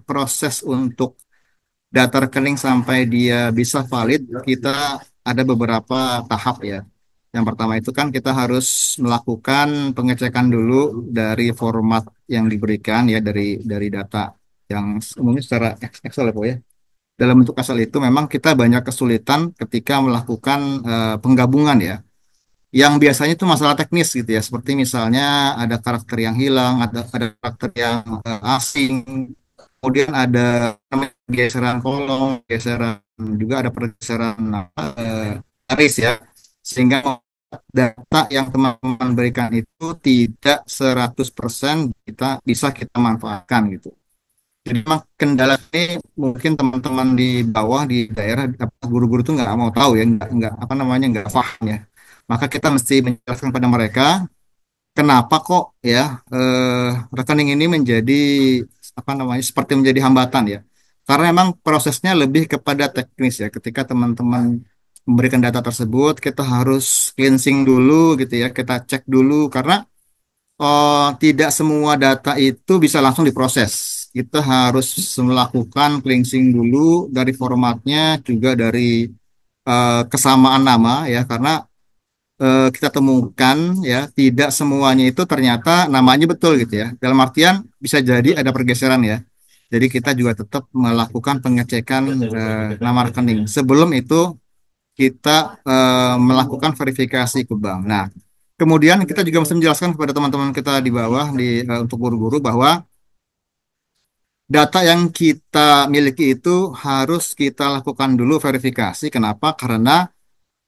proses untuk data rekening sampai dia bisa valid, kita ada beberapa tahap ya. Yang pertama itu kan kita harus melakukan pengecekan dulu dari format yang diberikan ya dari data yang umumnya secara Excel ya, Pak, ya. Dalam bentuk Excel itu memang kita banyak kesulitan ketika melakukan penggabungan ya. Yang biasanya itu masalah teknis gitu ya, seperti misalnya ada karakter yang hilang, ada karakter yang asing, kemudian ada namanya geseran kolom, geseran juga ada pergeseran garis ya, sehingga data yang teman-teman berikan itu tidak 100% bisa kita manfaatkan gitu. Jadi memang kendala ini mungkin teman-teman di bawah di daerah guru-guru itu nggak mau tahu ya, nggak apa namanya nggak paham ya. Maka kita mesti menjelaskan pada mereka kenapa kok ya rekening ini menjadi apa namanya seperti menjadi hambatan ya. Karena memang prosesnya lebih kepada teknis ya. Ketika teman-teman memberikan data tersebut, kita harus cleansing dulu gitu ya. Kita cek dulu karena tidak semua data itu bisa langsung diproses. Kita harus melakukan cleansing dulu dari formatnya, juga dari kesamaan nama ya, karena kita temukan ya tidak semuanya itu ternyata namanya betul gitu ya. Dalam artian bisa jadi ada pergeseran ya. Jadi kita juga tetap melakukan pengecekan nama rekening. Sebelum itu kita melakukan verifikasi ke bank. Nah, kemudian kita juga mesti menjelaskan kepada teman-teman kita di bawah untuk guru-guru bahwa data yang kita miliki itu harus kita lakukan dulu verifikasi. Kenapa? Karena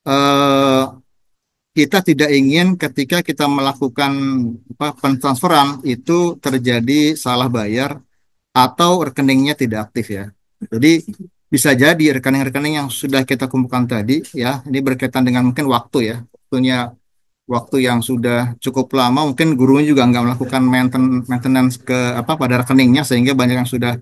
eh, kita tidak ingin ketika kita melakukan apa, pentransferan itu terjadi salah bayar atau rekeningnya tidak aktif ya. Jadi bisa jadi rekening-rekening yang sudah kita kumpulkan tadi ya, ini berkaitan dengan mungkin waktu ya, waktu yang sudah cukup lama, mungkin gurunya juga nggak melakukan maintenance ke apa pada rekeningnya sehingga banyak yang sudah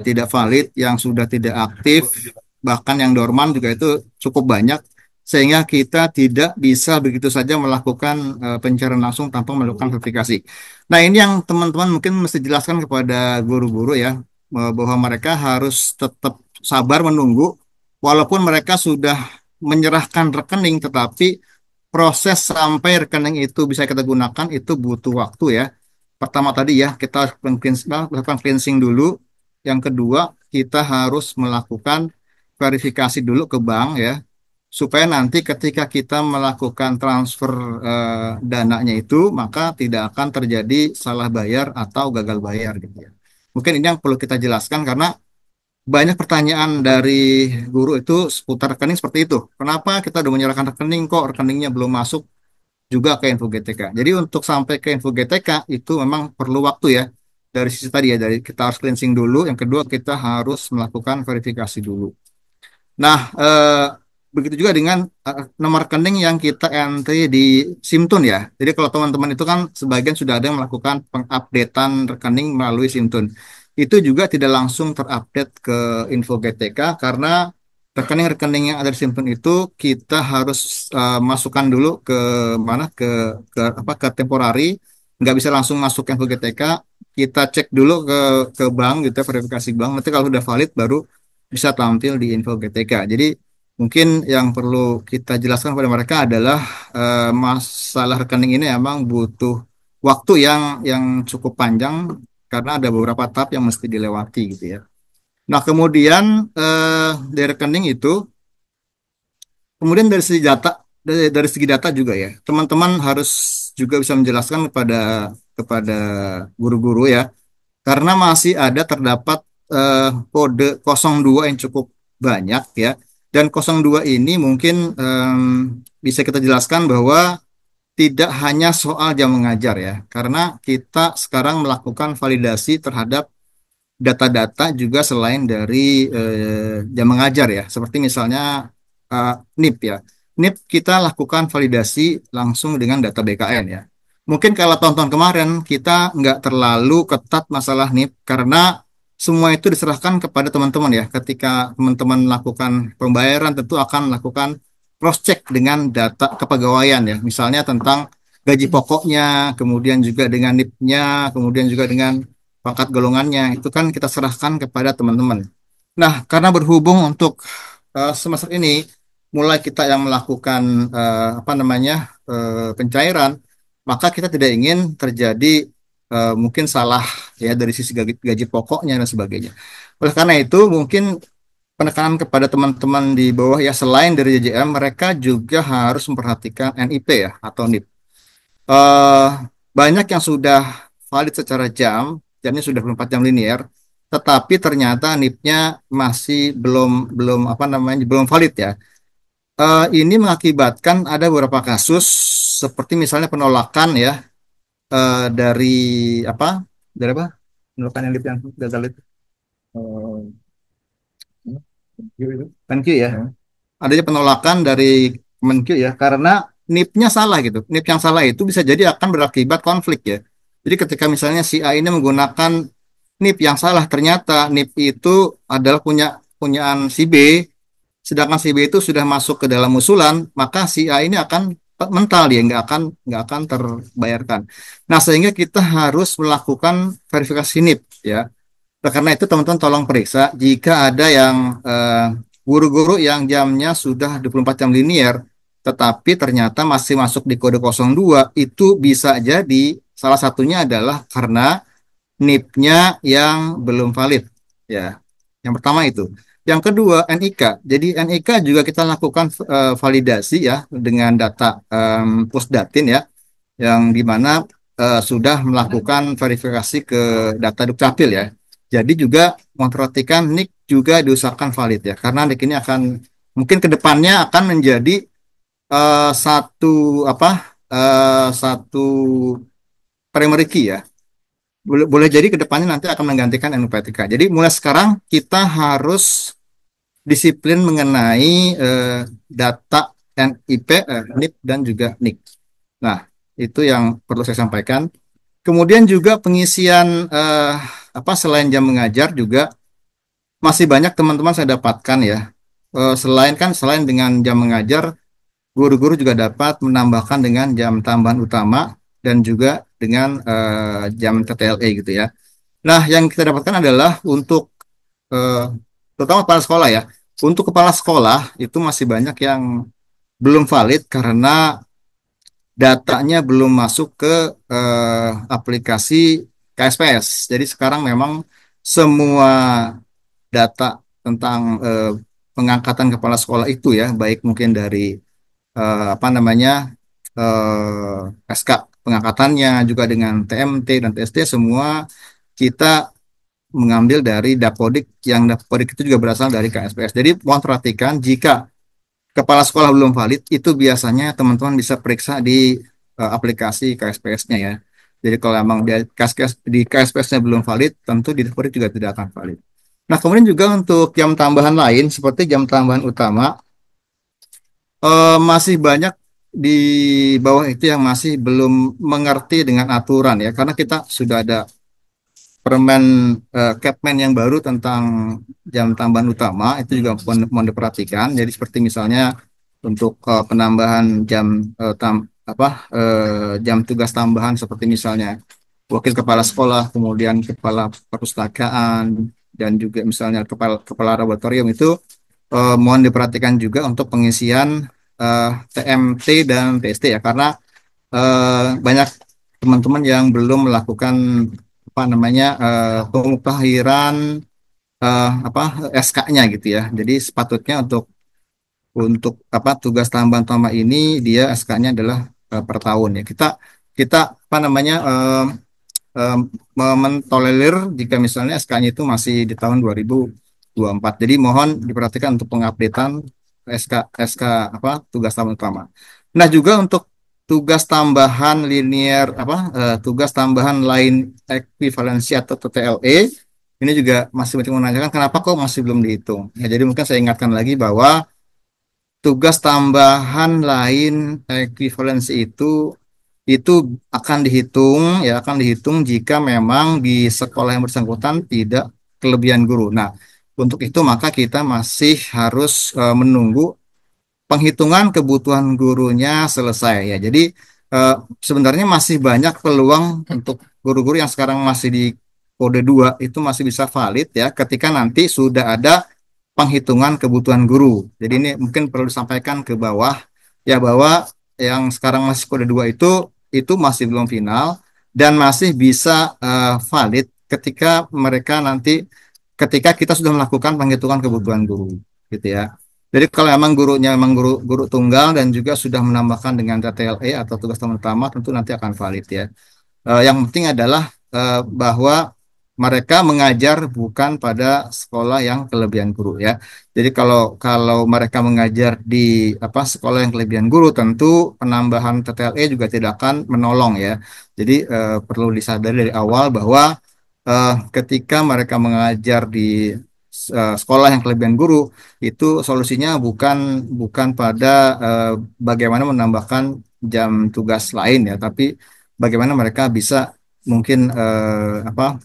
tidak valid, yang sudah tidak aktif, bahkan yang dorman juga itu cukup banyak, sehingga kita tidak bisa begitu saja melakukan pencarian langsung tanpa melakukan verifikasi. Nah, ini yang teman-teman mungkin mesti jelaskan kepada guru-guru ya, bahwa mereka harus tetap sabar menunggu, walaupun mereka sudah menyerahkan rekening, tetapi proses sampai rekening itu bisa kita gunakan itu butuh waktu ya. Pertama tadi ya, kita melakukan cleansing dulu. Yang kedua, kita harus melakukan verifikasi dulu ke bank ya, supaya nanti ketika kita melakukan transfer dananya itu, maka tidak akan terjadi salah bayar atau gagal bayar gitu ya. Mungkin ini yang perlu kita jelaskan karena banyak pertanyaan dari guru itu seputar rekening seperti itu. Kenapa kita udah menyerahkan rekening kok rekeningnya belum masuk juga ke info GTK. Jadi untuk sampai ke info GTK itu memang perlu waktu ya. Dari sisi tadi ya, dari kita harus cleansing dulu. Yang kedua kita harus melakukan verifikasi dulu. Nah, begitu juga dengan nomor rekening yang kita entry di Simtun ya. Jadi kalau teman-teman itu kan sebagian sudah ada yang melakukan pengupdatean rekening melalui Simtun. Itu juga tidak langsung terupdate ke info GTK karena rekening-rekening yang ada di Simtun itu kita harus masukkan dulu ke mana apa ke temporari, nggak bisa langsung masuk ke info GTK. Kita cek dulu ke bank gitu, verifikasi bank. Nanti kalau sudah valid baru bisa tampil di info GTK. Jadi mungkin yang perlu kita jelaskan kepada mereka adalah masalah rekening ini emang butuh waktu yang cukup panjang karena ada beberapa tahap yang mesti dilewati gitu ya. Nah, kemudian dari rekening itu, kemudian dari segi data juga ya, teman-teman harus juga bisa menjelaskan kepada guru-guru ya, karena masih ada terdapat kode 02 yang cukup banyak ya. Dan 02 ini mungkin bisa kita jelaskan bahwa tidak hanya soal jam mengajar ya, karena kita sekarang melakukan validasi terhadap data-data juga selain dari jam mengajar ya, seperti misalnya eh, NIP ya. NIP kita lakukan validasi langsung dengan data BKN ya. Mungkin kalau tahun-tahun kemarin kita nggak terlalu ketat masalah NIP karena semua itu diserahkan kepada teman-teman ya. Ketika teman-teman melakukan pembayaran tentu akan melakukan cross check dengan data kepegawaian ya. Misalnya tentang gaji pokoknya, kemudian juga dengan NIP-nya, kemudian juga dengan pangkat golongannya itu kan kita serahkan kepada teman-teman. Nah, karena berhubung untuk semester ini mulai kita yang melakukan apa namanya pencairan, maka kita tidak ingin terjadi mungkin salah ya dari sisi gaji pokoknya dan sebagainya. Oleh karena itu, mungkin penekanan kepada teman-teman di bawah ya selain dari JJM, mereka juga harus memperhatikan NIP ya atau NIP. eh Banyak yang sudah valid secara jamnya sudah 24 jam linear, tetapi ternyata NIP-nya masih belum belum apa namanya belum valid ya. Ini mengakibatkan ada beberapa kasus seperti misalnya penolakan ya dari apa dari apa penolakan NIP yang gagal itu. Thank you ya. Adanya penolakan dari Kemenkyu ya karena NIP-nya salah gitu. NIP yang salah itu bisa jadi akan berakibat konflik ya. Jadi ketika misalnya si A ini menggunakan NIP yang salah, ternyata NIP itu adalah punyaan si B, sedangkan si B itu sudah masuk ke dalam usulan, maka si A ini akan mental dia nggak akan terbayarkan. Nah, sehingga kita harus melakukan verifikasi NIP ya. Nah, karena itu teman-teman tolong periksa jika ada yang guru-guru yang jamnya sudah 24 jam linear tetapi ternyata masih masuk di kode 02 itu bisa jadi salah satunya adalah karena NIP-nya yang belum valid ya. Yang pertama itu. Yang kedua NIK. Jadi NIK juga kita lakukan validasi ya dengan data Pusdatin ya yang dimana sudah melakukan verifikasi ke data Dukcapil ya. Jadi juga memperhatikan NIK juga diusahakan valid ya, karena NIK ini akan mungkin ke depannya akan menjadi satu apa satu primary key ya. Boleh jadi ke depannya nanti akan menggantikan NUPTK. Jadi mulai sekarang kita harus disiplin mengenai data NIP, NIP dan juga NIK. Nah, itu yang perlu saya sampaikan. Kemudian juga pengisian apa selain jam mengajar juga masih banyak teman-teman saya dapatkan ya. Selain dengan jam mengajar, guru-guru juga dapat menambahkan dengan jam tambahan utama dan juga dengan jam TTLE gitu ya. Nah, yang kita dapatkan adalah untuk eh, terutama kepala sekolah ya. Untuk kepala sekolah itu masih banyak yang belum valid karena datanya belum masuk ke aplikasi KSPS. Jadi sekarang memang semua data tentang pengangkatan kepala sekolah itu ya, baik mungkin dari apa namanya SK pengangkatannya juga dengan TMT dan TST semua kita mengambil dari Dapodik yang Dapodik itu juga berasal dari KSPS. Jadi mohon perhatikan jika kepala sekolah belum valid, itu biasanya teman-teman bisa periksa di aplikasi KSPS-nya ya. Jadi kalau emang di KSPS-nya belum valid, tentu di Depodik juga tidak akan valid. Nah, kemudian juga untuk jam tambahan lain, seperti jam tambahan utama, masih banyak di bawah itu yang masih belum mengerti dengan aturan ya, karena kita sudah ada permen Capman yang baru tentang jam tambahan utama itu juga mohon diperhatikan. Jadi seperti misalnya untuk penambahan jam apa jam tugas tambahan seperti misalnya wakil kepala sekolah, kemudian kepala perpustakaan dan juga misalnya kepala kepala laboratorium itu mohon diperhatikan juga untuk pengisian TMT dan TST ya karena banyak teman-teman yang belum melakukan apa namanya pemutahiran apa SK-nya gitu ya. Jadi sepatutnya untuk apa tugas tambahan utama ini dia SK-nya adalah per tahun ya. Kita kita apa namanya eh, mentolerir jika misalnya SK-nya itu masih di tahun 2024. Jadi mohon diperhatikan untuk pengupdatean SK SK apa tugas tambahan utama. Nah, juga untuk tugas tambahan linear apa tugas tambahan lain ekuivalensi atau TTLE ini juga masih banyak menanyakan kenapa kok masih belum dihitung. Ya, jadi mungkin saya ingatkan lagi bahwa tugas tambahan lain ekuivalensi itu akan dihitung jika memang di sekolah yang bersangkutan tidak kelebihan guru. Nah, untuk itu maka kita masih harus menunggu penghitungan kebutuhan gurunya selesai ya. Jadi eh, sebenarnya masih banyak peluang untuk guru-guru yang sekarang masih di kode 2 itu masih bisa valid ya ketika nanti sudah ada penghitungan kebutuhan guru. Jadi ini mungkin perlu disampaikan ke bawah ya bahwa yang sekarang masih kode 2 itu masih belum final dan masih bisa valid ketika mereka nanti ketika kita sudah melakukan penghitungan kebutuhan guru gitu ya. Jadi kalau emang gurunya emang guru guru tunggal dan juga sudah menambahkan dengan TTLE atau tugas teman utama tentu nanti akan valid ya. Yang penting adalah bahwa mereka mengajar bukan pada sekolah yang kelebihan guru ya. Jadi kalau kalau mereka mengajar di apa sekolah yang kelebihan guru, tentu penambahan TTLE juga tidak akan menolong ya. Jadi perlu disadari dari awal bahwa ketika mereka mengajar di sekolah yang kelebihan guru, itu solusinya bukan bukan pada bagaimana menambahkan jam tugas lain ya, tapi bagaimana mereka bisa mungkin apa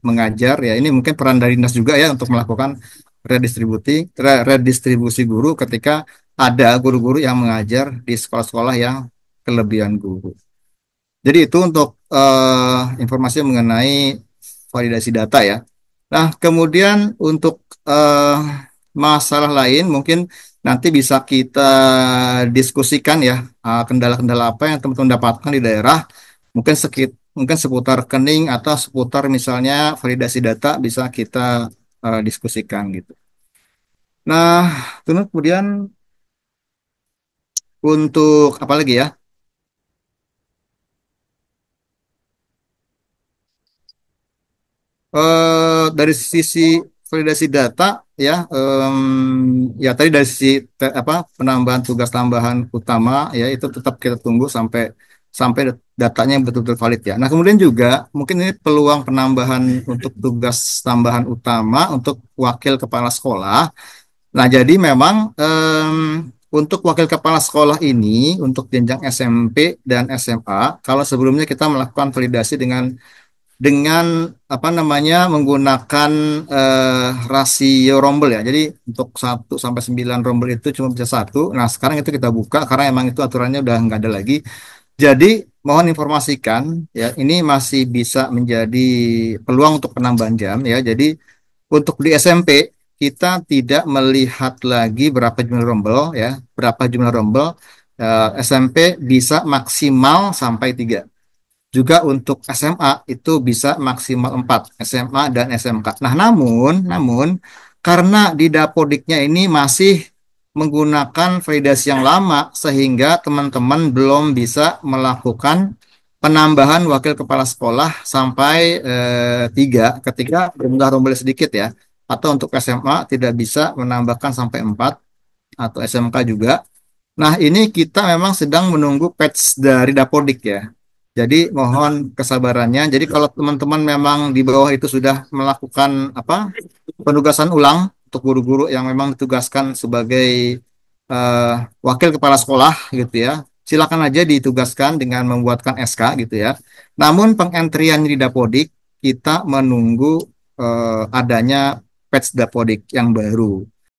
mengajar ya ini mungkin peran dari dinas juga ya untuk melakukan redistribusi guru ketika ada guru-guru yang mengajar di sekolah-sekolah yang kelebihan guru. Jadi itu untuk informasi mengenai validasi data ya. Nah, kemudian untuk eh, masalah lain mungkin nanti bisa kita diskusikan ya kendala-kendala apa yang teman-teman dapatkan di daerah. Mungkin seputar rekening atau seputar misalnya validasi data bisa kita diskusikan gitu. Nah, terus kemudian untuk apa lagi ya? Dari sisi validasi data ya ya tadi dari sisi apa penambahan tugas tambahan utama ya itu tetap kita tunggu sampai sampai datanya betul-betul valid ya. Nah, kemudian juga mungkin ini peluang penambahan untuk tugas tambahan utama untuk wakil kepala sekolah. Nah, jadi memang untuk wakil kepala sekolah ini untuk jenjang SMP dan SMA kalau sebelumnya kita melakukan validasi dengan apa namanya menggunakan rasio rombel ya. Jadi untuk 1 sampai 9 rombel itu cuma bisa satu. Nah, sekarang itu kita buka karena emang itu aturannya udah nggak ada lagi. Jadi mohon informasikan ya ini masih bisa menjadi peluang untuk penambahan jam ya. Jadi untuk di SMP kita tidak melihat lagi berapa jumlah rombel ya, berapa jumlah rombel. SMP bisa maksimal sampai 3. Juga untuk SMA itu bisa maksimal 4, SMA dan SMK. Nah, namun karena di Dapodiknya ini masih menggunakan validasi yang lama sehingga teman-teman belum bisa melakukan penambahan wakil kepala sekolah sampai 3 ketika jumlah rombel sedikit ya. Atau untuk SMA tidak bisa menambahkan sampai 4 atau SMK juga. Nah, ini kita memang sedang menunggu patch dari Dapodik ya. Jadi mohon kesabarannya. Jadi kalau teman-teman memang di bawah itu sudah melakukan apa penugasan ulang untuk guru-guru yang memang ditugaskan sebagai eh, wakil kepala sekolah gitu ya, silakan aja ditugaskan dengan membuatkan SK gitu ya. Namun pengentrian di Dapodik kita menunggu adanya patch Dapodik yang baru.